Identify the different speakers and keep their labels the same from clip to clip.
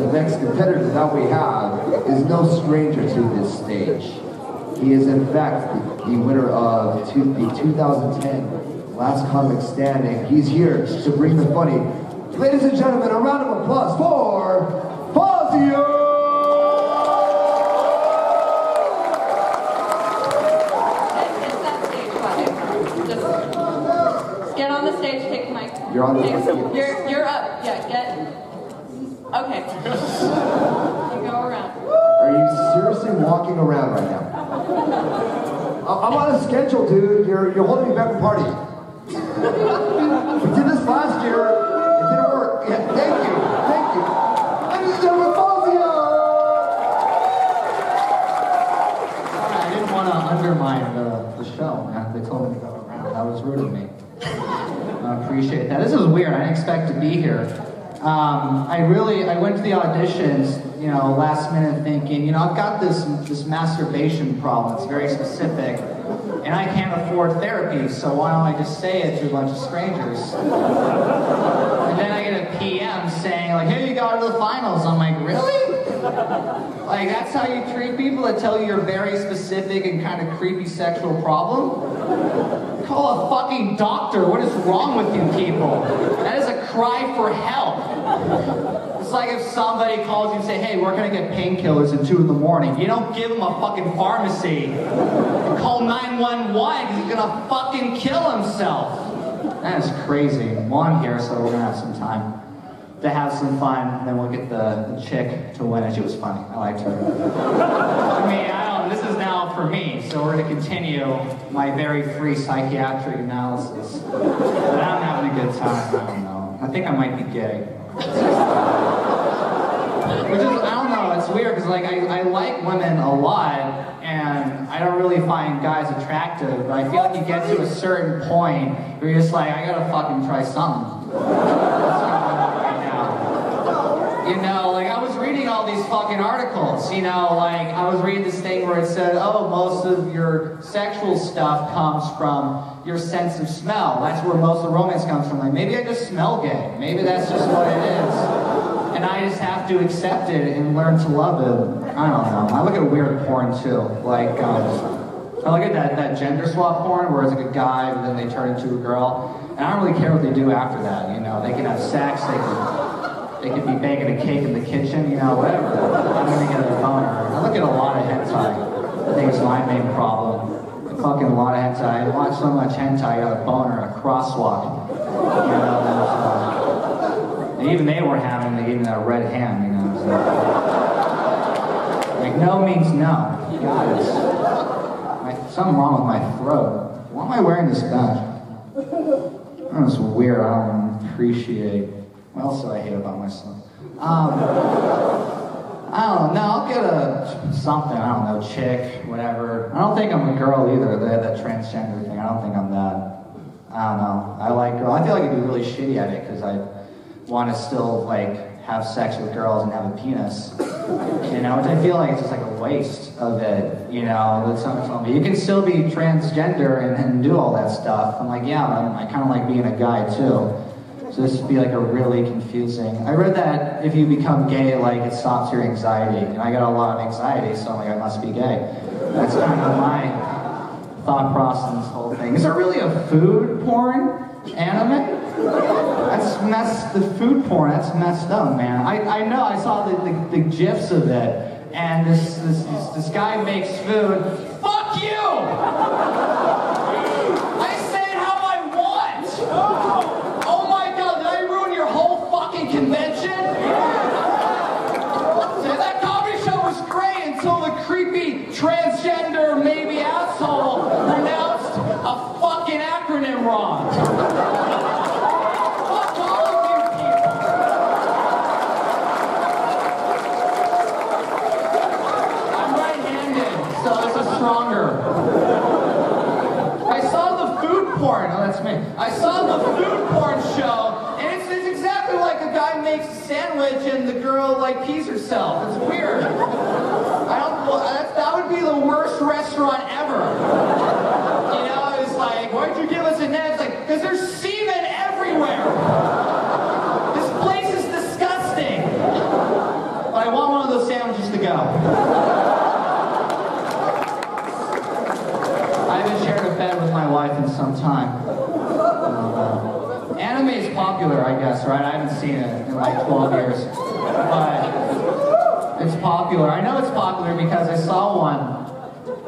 Speaker 1: the next competitor that we have is no stranger to this stage. He is in fact the winner of the 2010 Last Comic Standing. He's here to bring the funny. Ladies and gentlemen, a round of applause for Fazio!
Speaker 2: Get on the stage, take the mic.
Speaker 1: You're on the
Speaker 2: stage. You're up. Yeah, get. Okay. You go around.
Speaker 1: Are you seriously walking around right now? I'm on a schedule, dude. You're holding me back from partying. We did this last year. It didn't work. Yeah, thank you. Thank you. Ladies and gentlemen, Fazio!
Speaker 3: I didn't want to undermine the show, man. They told me to go around. That was rude of me. I appreciate that. This is weird. I didn't expect to be here. I went to the auditions, last minute thinking, I've got this masturbation problem. It's very specific, and I can't afford therapy, so why don't I just say it to a bunch of strangers? And then I get a PM saying, like, hey, you got to the finals. I'm like, really? Like, that's how you treat people that tell you your very specific and kind of creepy sexual problem? Call a fucking doctor. What is wrong with you people? That is a cry for help. It's like if somebody calls you and say, hey, where can I get painkillers at 2 in the morning? You don't give them a fucking pharmacy. You call 911 because he's gonna fucking kill himself. That is crazy. Well, I'm here, so we're gonna have some time to have some fun, and then we'll get the chick to win, and she was funny. I liked her. I mean, this is now for me, so we're going to continue my very free psychiatric analysis. But I'm having a good time, I don't know. I think I might be gay. Which is, I don't know, it's weird, because like, I like women a lot, and I don't really find guys attractive, but I feel like you get to a certain point where you're just like, I gotta fucking try something. Like I was reading all these fucking articles, like I was reading this thing where it said, oh, most of your sexual stuff comes from your sense of smell. That's where most of the romance comes from. Like, maybe I just smell gay. Maybe that's just what it is. And I just have to accept it and learn to love it. I don't know. I look at weird porn too. Like, I look at that gender swap porn where it's like a guy and then they turn into a girl. And I don't really care what they do after that, They can have sex, they could be baking a cake in the kitchen, whatever. I'm gonna get a boner. I look at a lot of hentai. I think it's my main problem. Fucking a lot of hentai. I watch so much hentai, I got a boner, a crosswalk. And even they weren't having, they gave me that red hand, So. Like, no means no. God, something wrong with my throat. Why am I wearing this badge? Oh, it's weird, I don't appreciate. What else do I hate about myself? I don't know, I'll get something, I don't know, chick, whatever. I don't think I'm a girl either, that transgender thing, I don't think I'm that. I don't know, I like girls. I feel like I'd be really shitty at it, because I want to still, have sex with girls and have a penis. Which I feel like it's just like a waste of it, that someone told me, you can still be transgender and do all that stuff. I'm like, yeah, I kind of like being a guy too. So this would be like a really confusing. I read that if you become gay, it stops your anxiety. And I got a lot of anxiety, so I'm like, I must be gay. That's kind of my thought process in this whole thing. Is there really a food porn anime? That's the food porn, that's messed up, man. I know, I saw the GIFs of it, and this guy makes food. Fuck you! I say it how I want! Oh my god, did I ruin your whole fucking convention? So that comedy show was great until the creepy transgender maybe asshole pronounced a fucking acronym wrong. Stronger. I saw the food porn. Oh, that's me. I saw the food porn show, and it's exactly like a guy makes a sandwich and the girl pees herself. It's weird. That would be the worst restaurant ever. It's like, why'd you give us a net? It's like, because there's semen everywhere. This place is disgusting. I haven't shared a bed with my wife in some time. Anime is popular, I guess, right? I haven't seen it in like 12 years. But it's popular. I know it's popular because I saw one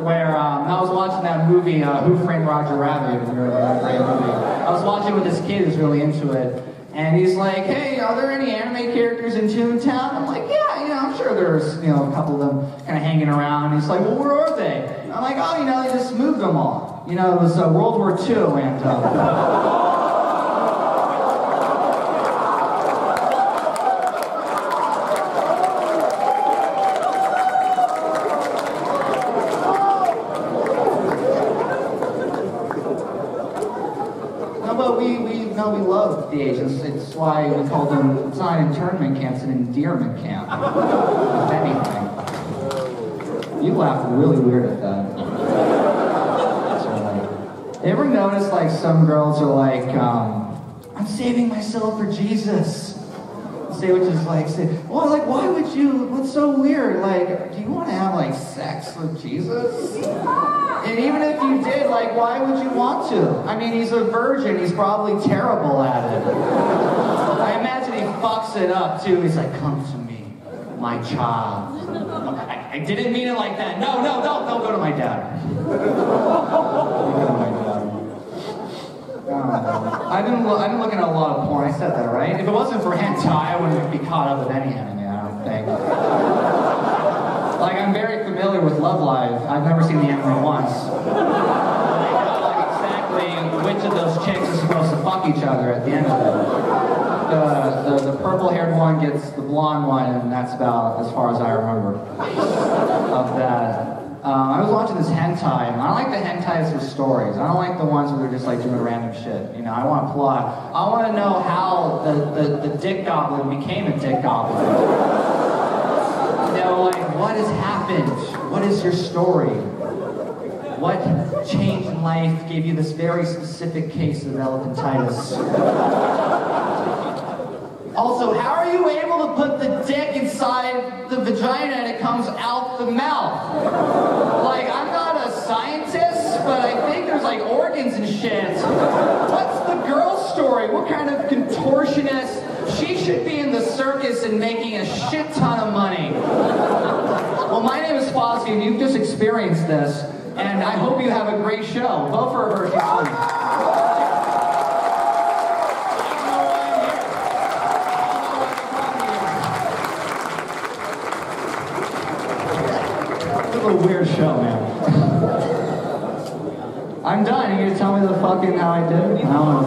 Speaker 3: where I was watching that movie, Who Framed Roger Rabbit, that great movie. I was watching with this kid who's really into it, and he's like, hey, are there any anime characters in Toontown? I'm like, yeah, I'm sure there's, a couple of them kind of hanging around. He's like, well, where are they? I'm like, oh, they just moved them all. It was World War II, and... we love the Asians. It's why we call them, it's not an internment camp, it's an endearment camp. If anything. You laugh really weird at that. Ever notice like some girls are like, I'm saving myself for Jesus. Which is like, well, like, why would you, what's so weird? Like, do you want to have like sex with Jesus? And even if you did, like, why would you want to? I mean, he's a virgin, he's probably terrible at it. I imagine he fucks it up too. He's like, come to me, my child. I didn't mean it like that. No, don't go to my dad. I've been looking at a lot of porn. I said that, right? If it wasn't for hentai, I wouldn't be caught up with any anime, I don't think. Like, I'm very familiar with Love Live. I've never seen the anime once. I know, like, exactly which of those chicks is supposed to fuck each other at the end of it. The purple-haired one gets the blonde one, and that's about as far as I remember of that. I was watching this hentai, and I don't like the hentais with stories. I don't like the ones where they're just like doing random shit. I want plot. I want to know how the dick goblin became a dick goblin. Like, what has happened? What is your story? What change in life gave you this very specific case of elephantitis? Also, how are you able to put the dick inside the vagina and it comes out the mouth? Like, I'm not a scientist, but I think there's like organs and shit. What's the girl's story? What kind of contortionist? She should be in the circus and making a shit ton of money. Well, my name is Fazio, and you've just experienced this, and I hope you have a great show. Vote for her, she's funny. A weird show, man. I'm done. You gonna tell me the fucking how I did it? I don't know.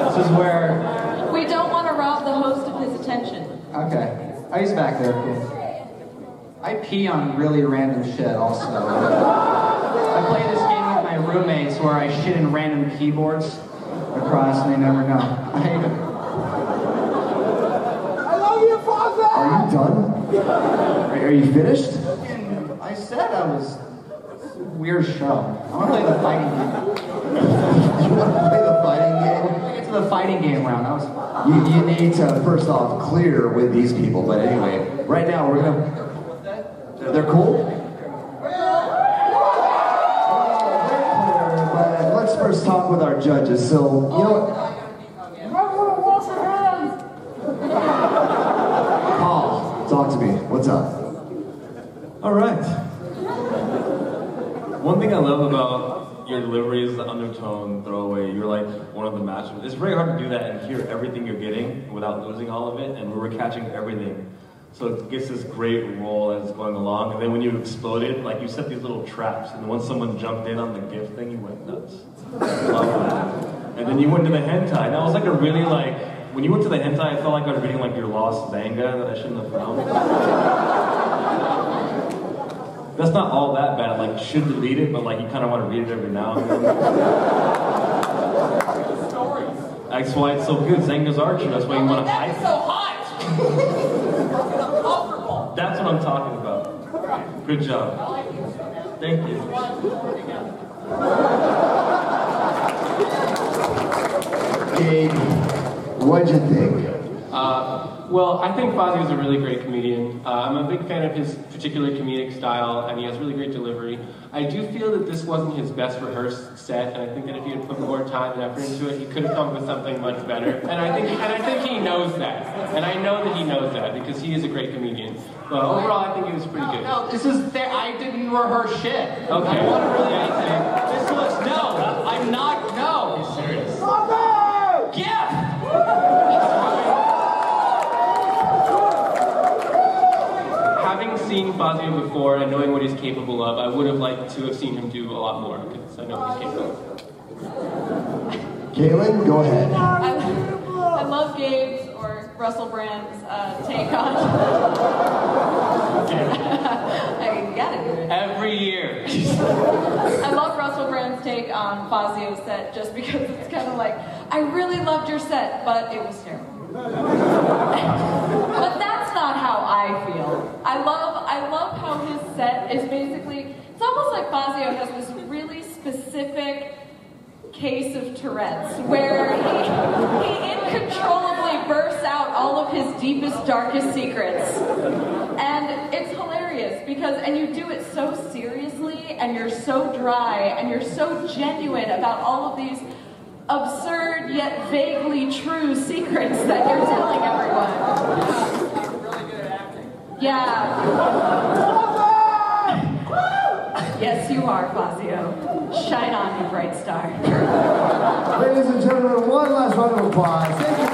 Speaker 3: This is where...
Speaker 2: We don't want to rob the host of his attention.
Speaker 3: Okay. Oh, he's back there. Cool. I pee on really random shit also. I play this game with my roommates where I shit in random keyboards across and they never know. I hate it.
Speaker 4: I love you, Fazio!
Speaker 1: Are you done? Are you finished?
Speaker 3: I said I was... Weird show. I want to play the fighting game.
Speaker 1: You want to play the fighting game?
Speaker 3: Get to the fighting game round. That was...
Speaker 1: You need to, first off, clear with these people. But anyway, right now we're going to... They're cool? But let's first talk with our judges. So, you know what? Paul, talk to me. What's up?
Speaker 5: All right. One thing I love about your delivery is the undertone throwaway. You're like one of the masters. It's very hard to do that and hear everything you're getting without losing all of it, and we were catching everything. So it gets this great roll as it's going along, and then when you exploded, like you set these little traps, and once someone jumped in on the gift thing, you went nuts. Love that. And then you went to the hentai, and that was like a really like, when you went to the hentai, I felt like I was reading like your lost manga that I shouldn't have found. That's not all that bad, like you should delete it, but like you kind of want to read it every now and then. That's why it's so good, Zenga's Archer, that's why you want to hide it.
Speaker 2: So hot!
Speaker 5: That's what I'm talking about. Good job. Thank you.
Speaker 1: Gabe, what'd you think?
Speaker 4: Well, I think Fazio is a really great comedian. I'm a big fan of his particular comedic style, and he has really great delivery. I do feel that this wasn't his best rehearsed set, and I think that if he had put more time and effort into it, he could have come up with something much better. And I think he knows that, and I know that he knows that because he is a great comedian. But overall, I think he was pretty good.
Speaker 3: No, I didn't rehearse shit.
Speaker 4: Okay.
Speaker 3: I want to really anything. This was, no, I'm not, no.
Speaker 4: He's serious.
Speaker 3: Yeah!
Speaker 4: Having seen Fazio before and knowing what he's capable of, I would have liked to have seen him do a lot more, because I know what he's capable of.
Speaker 1: Caitlin, go ahead.
Speaker 2: I love Gabe's or Russell Brand's take on. I gotta do it.
Speaker 4: Every year.
Speaker 2: I love Russell Brand's take on Fazio's set just because it's kind of like, I really loved your set, but it was terrible. But that's not how I feel. I love how his set is basically, it's almost like Fazio has this really specific case of Tourette's where he uncontrollably bursts out all of his deepest, darkest secrets. And it's hilarious because, and you do it so seriously and you're so dry and you're so genuine about all of these absurd yet vaguely true secrets that you're telling everyone.
Speaker 3: You're really good at acting.
Speaker 2: Yeah. Yes, you are, Fazio. Shine on, you bright star.
Speaker 1: Ladies and gentlemen, one last round of applause. Thank you.